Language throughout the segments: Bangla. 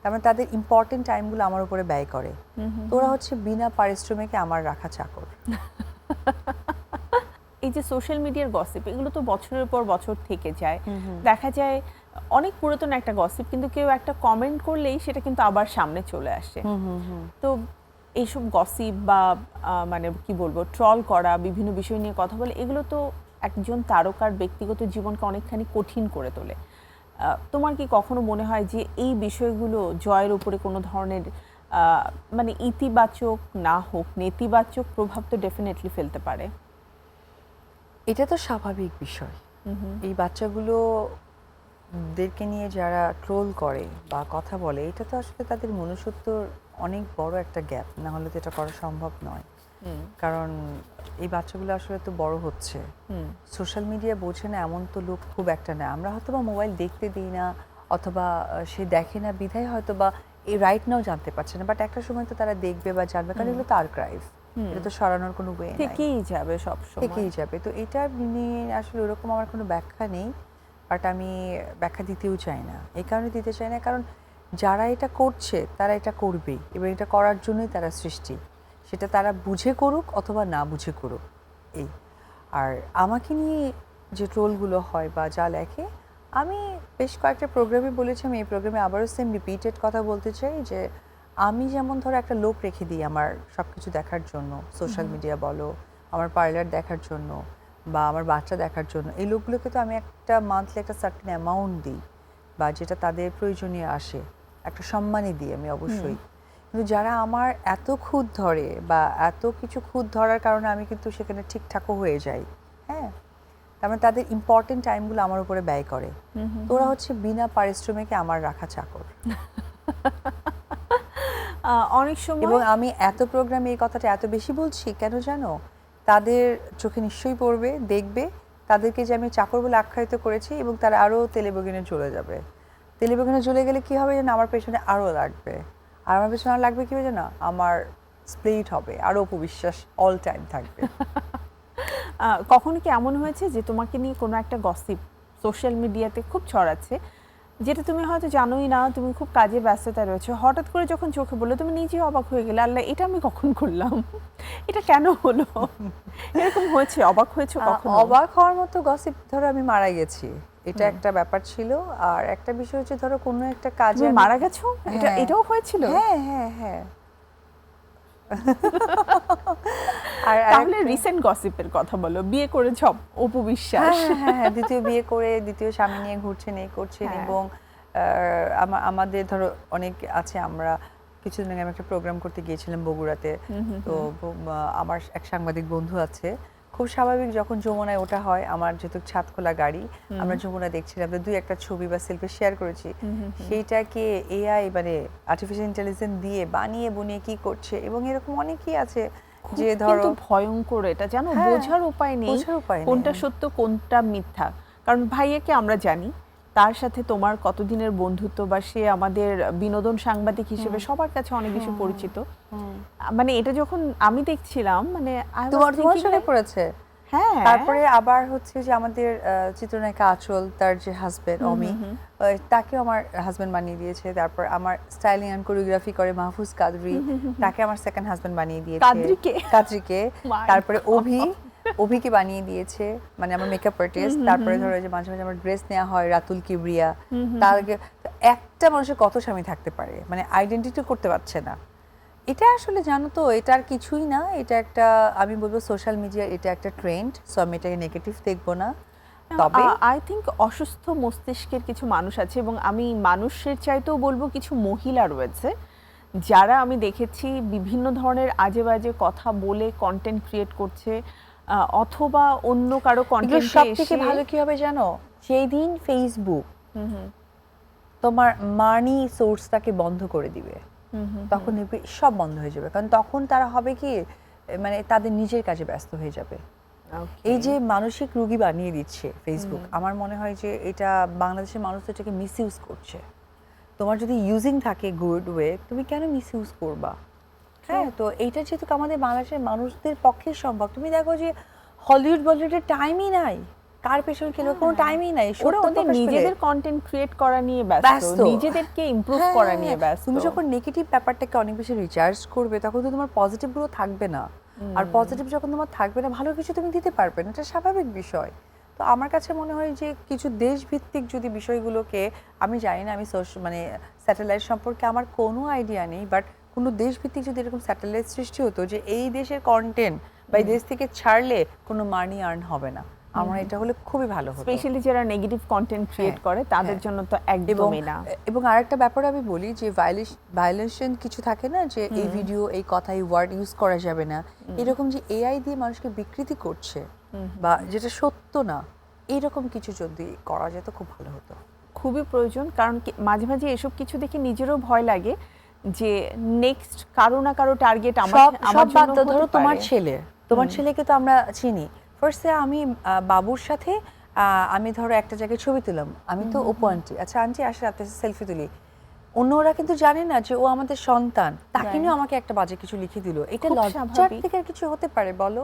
তার মানে তাদের ইম্পর্টেন্ট টাইমগুলো আমার উপরে ব্যয় করে। তো ওরা হচ্ছে বিনা পারিশ্রমিকে আমার রাখা চাকর। এই যে সোশ্যাল মিডিয়ার গসিপ, এগুলো তো বছরের পর বছর থেকে যায়। দেখা যায় অনেক পুরাতন একটা গসিপ, কিন্তু কেউ একটা কমেন্ট করলেই সেটা কিন্তু আবার সামনে চলে আসে। তো এইসব গসিপ বা মানে কি বলবো, ট্রল করা, বিভিন্ন বিষয় নিয়ে কথা বলে, এগুলো তো একজন তারকার ব্যক্তিগত জীবনকে অনেকখানি কঠিন করে তোলে। তোমার কি কখনো মনে হয় যে এই বিষয়গুলো জয়ের উপরে কোনো ধরনের মানে ইতিবাচক না হোক, নেতিবাচক প্রভাব তো ডেফিনেটলি ফেলতে পারে? এটা তো স্বাভাবিক বিষয়। এই বাচ্চাগুলো দেরকে নিয়ে যারা ট্রোল করে বা কথা বলে, এটা তো আসলে তাদের মনুষ্যত্বর অনেক বড় একটা গ্যাপ, না হলে তো এটা করা সম্ভব নয়। কারণ এই বাচ্চাগুলো আসলে তো বড় হচ্ছে, সোশ্যাল মিডিয়া বোঝে না এমন তো লোক খুব একটা না। আমরা হয়তো বা মোবাইল দেখতে দিই না, অথবা সে দেখে না বিধায় হয়তো বা এই রাইট নাও জানতে পারছে না, বাট একটা সময় তো তারা দেখবে বা জানবে, কারণ এগুলো তো আর্কাইভ, এটা তো সরানোর কোনো ওয়ে নাই, থেকেই যাবে, সব সময় থেকেই যাবে। তো এটা নিয়ে আসলে ওরকম আমার কোনো ব্যাখ্যা নেই, বাট আমি ব্যাখ্যা দিতেও চাই না। এই কারণে দিতে চাই না, কারণ যারা এটা করছে তারা এটা করবেই, এবং এটা করার জন্যই তারা সৃষ্টি, সেটা তারা বুঝে করুক অথবা না বুঝে করুক। এই আর আমাকে নিয়ে যে ট্রোলগুলো হয় বা যা লেখে, আমি বেশ কয়েকটা প্রোগ্রামে বলেছি, আমি এই প্রোগ্রামে আবারও সেম রিপিটেড কথা বলতে চাই যে আমি যেমন ধরো একটা লোক রেখে দিই আমার সব কিছু দেখার জন্য, সোশ্যাল মিডিয়া বলো, আমার পার্লার দেখার জন্য বা আমার বাচ্চা দেখার জন্য, এই লোকগুলোকে তো আমি একটা মান্থলি একটা সার্টেন অ্যামাউন্ট দিই, বা যেটা তাদের প্রয়োজনীয় আসে একটা সম্মানই দিই আমি অবশ্যই। কিন্তু যারা আমার এত খুঁত ধরে বা এত কিছু খুঁত ধরার কারণে আমি কিন্তু সেখানে ঠিকঠাকও হয়ে যাই, হ্যাঁ, তার মানে তাদের ইম্পর্টেন্ট টাইমগুলো আমার উপরে ব্যয় করে। তো ওরা হচ্ছে বিনা পারিশ্রমিকে আমার রাখা চাকর। অনেক সময়, এবং আমি এত প্রোগ্রামে এই কথাটা এত বেশি বলছি কেন জানো? তাদের চোখে নিশ্চয়ই পড়বে, দেখবে তাদেরকে যে আমি চাকর বলে আখ্যায়িত করেছি, এবং তারা আরও তেলেবগিনে চলে যাবে। তেলেবগিনে চলে গেলে কি হবে যেন, আমার পেছনে আরও লাগবে, আর আমার পেছনে আর লাগবে কি হবে যেন, আমার স্প্লিট হবে, আরও অপবিশ্বাস অল টাইম থাকবে। কখনো কি এমন হয়েছে যে তোমাকে নিয়ে কোনো একটা গসিপ সোশ্যাল মিডিয়াতে খুব ছড়াচ্ছে, যেটা তুমি হয়তো জানোই না, তুমি খুব কাজে ব্যস্ততা রয়েছে, হঠাৎ করে যখন চোখে বললো তুমি নিজেই অবাক হয়ে গেলে, আল্লাহ এটা আমি কখন করলাম, এটা কেন হলো? এরকম হয়েছে? অবাক হয়েছে কখনো? অবাক হওয়ার মতো গসিপ, ধরো আমি মারা গেছি, এটা একটা ব্যাপার ছিল। আর একটা বিষয় হচ্ছে ধরো কোনো একটা কাজে তুমি মারা গেছো, এটাও হয়েছিল? হ্যাঁ হ্যাঁ হ্যাঁ। আর তাহলে রিসেন্ট গসিপের কথা বলো, বিয়ে করেছ অপু বিশ্বাস। হ্যাঁ হ্যাঁ, দ্বিতীয় বিয়ে করে দ্বিতীয় স্বামী নিয়ে ঘুরছেন, এই করছেন, এবং আমাদের ধরো অনেক আছে, আমরা কিছুদিন আগে আমি একটা প্রোগ্রাম করতে গিয়েছিলাম বগুড়াতে। তো আমার এক সাংবাদিক বন্ধু আছে, খুব স্বাভাবিক যখন যমুনায় ওঠা হয়, আমার যেহেতু ছাদ খোলা গাড়ি, আমরা যমুনা দেখছিলাম, আমরা দুই একটা ছবি বা সেলফি শেয়ার করেছি, সেইটাকে এআই মানে আর্টিফিশিয়াল ইন্টেলিজেন্স দিয়ে বানিয়ে বুনিয়ে কি করছে, এবং এরকম অনেকেই আছে যে ধরো ভয়ঙ্কর, এটা জানো, বোঝার উপায় নেই কোনটা সত্য কোনটা মিথ্যা। কারণ ভাইয়াকে আমরা জানি, তার সাথে তোমার কতদিনের বন্ধুত্ব, বা সে আমাদের বিনোদন সাংবাদিক হিসেবে সবার কাছে অনেক বেশি পরিচিত। মানে এটা যখন আমি দেখছিলাম, মানে তোমার সাথে পড়েছে। হ্যাঁ, তারপরে আবার হচ্ছে যে আমাদের চিত্রনায়িকা আঁচল, তার যে হাজবেন্ড অমি, তাকেও আমার হাজবেন্ড বানিয়ে দিয়েছে। তারপর আমার স্টাইলিং এন্ড কোরিওগ্রাফি করে মাহফুজ কাদরি, তাকে আমার সেকেন্ড হাজবেন্ড বানিয়ে দিয়েছে। কাদরিকে তারপরে অভিকে বানিয়ে দিয়েছে, মানে আমার মেকআপ আর্টিস্ট। তারপরে ধরো যে মাঝে মাঝে আমার ড্রেস নেওয়া হয় রাতুল কিবরিয়া। তাকে একটা মানুষের কত স্বামী থাকতে পারে, মানে আইডেন্টিটি করতে পারছে না। এটা আসলে জানো তো, এটা আর কিছুই না, এটা একটা, আমি বলবো সোশ্যাল মিডিয়া, এটা একটা ট্রেন্ড। সো আমি এটাকে নেগেটিভ দেখবো না। তবে আই থিঙ্ক অসুস্থ মস্তিষ্কের কিছু মানুষ আছে, এবং আমি মানুষের চাইতেও বলবো কিছু মহিলা রয়েছে যারা আমি দেখেছি বিভিন্ন ধরনের আজে বাজে কথা বলে কন্টেন্ট ক্রিয়েট করছে, অথবা অন্য কারো কন্টেন্ট। সবথেকে ভালো কি হবে জানো, সেই দিন ফেসবুক তোমার মানি সোর্সটাকে বন্ধ করে দিবে, তখন সব বন্ধ হয়ে যাবে। কারণ তখন তারা হবে কি, মানে তাদের নিজের কাজে ব্যস্ত হয়ে যাবে। এই যে মানসিক রোগী বানিয়ে দিচ্ছে ফেসবুক, আমার মনে হয় যে এটা বাংলাদেশের মানুষ এটাকে মিস ইউজ করছে। তোমার যদি ইউজিং থাকে গুড ওয়ে, তুমি কেন মিস ইউজ করবা? হ্যাঁ, তো এইটা যেহেতু আমাদের বাংলাদেশের মানুষদের পক্ষে সম্ভব। তুমি দেখো যে হলিউড বলিউডের টাইমই নাই, কার পেছনে খেলবে কোনো টাইমই নাই, ওরা সত্য ওদের প্রকাশ পেলে। নিজেদের কন্টেন্ট ক্রিয়েট করা নিয়ে ব্যস্ত, নিজেদেরকে ইমপ্রুভ করা নিয়ে ব্যস্ত। তুমি যখন নেগেটিভ ব্যাপারটাকে অনেক বেশি রিচার্জ করবে তখন তো তোমার পজিটিভ গুলো থাকবে না, আর পজিটিভ যখন তোমার থাকবে না ভালো কিছু তুমি দিতে পারবে না, এটা স্বাভাবিক বিষয়। তো আমার কাছে মনে হয় যে কিছু দেশভিত্তিক যদি বিষয়গুলোকে, আমি জানি না, আমি মানে স্যাটেলাইট সম্পর্কে আমার কোনো আইডিয়া নেই, বাট কোনো দেশভিত্তিক যদি এরকম স্যাটেলাইট সৃষ্টি হতো যে এই দেশের কন্টেন্ট বা এই দেশ থেকে ছাড়লে কোনো মানি আর্ন হবে না, আমার এটা হলে খুবই ভালো হতো। স্পেশালি যারা নেগেটিভ কন্টেন্ট ক্রিয়েট করে তাদের জন্য তো একদমই না। এবং আরেকটা ব্যাপার আমি বলি যে ভায়োলেশন কিছু থাকে না, যে এই ভিডিও, এই কথা, এই ওয়ার্ড ইউজ করা যাবে না, এরকম যে এআই দিয়ে মানুষকে বিকৃতি করছে বা যেটা সত্য না, এরকম কিছু যদি করা যেত খুব ভালো হতো। খুবই প্রয়োজন, কারণ মাঝে মাঝে এসব কিছু দেখে নিজেরও ভয় লাগে যে নেক্সট কারো না কারো টার্গেট আমার জন্য হতে ধরো পারে। তোমার ছেলেকে তো আমরা চিনি, ফার্স্টে আমি বাবুর সাথে আমি ধরো একটা জায়গায় ছবি তুললাম, আমি তো অপু আন্টি, আচ্ছা আন্টি আসলে আপনার সেলফি তুলি, অন্যরা কিন্তু জানে না যে ও আমাদের সন্তান, তাকে নিয়ে আমাকে একটা বাজে কিছু লিখে দিল, এটা খুব লজ্জার স্বাভাবিক। থেকে আর কিছু হতে পারে বলো?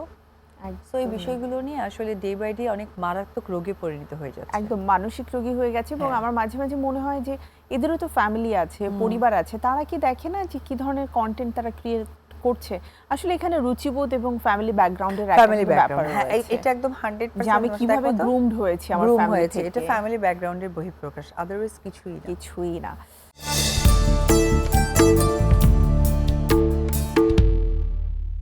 সো এই বিষয়গুলো নিয়ে আসলে ডে বাই ডে অনেক মারাত্মক রোগে পরিণত হয়ে যাচ্ছে, একদম মানসিক রোগী হয়ে গেছে। এবং আমার মাঝে মাঝে মনে হয় যে এদেরও তো ফ্যামিলি আছে, পরিবার আছে, তারা কি দেখে না যে কি ধরনের কন্টেন্ট তারা ক্রিয়েট করছে? আসলে এখানে রুচিবোধ এবং ফ্যামিলি ব্যাকগ্রাউন্ডের একটা ব্যাপার রয়েছে। এটা একদম 100% যে আমি কিভাবে গ্রুমড হয়েছি আমার ফ্যামিলি থেকে, এটা ফ্যামিলি ব্যাকগ্রাউন্ডের বহিঃপ্রকাশ, আদারওয়াইজ কিছুই না। কিছুই না।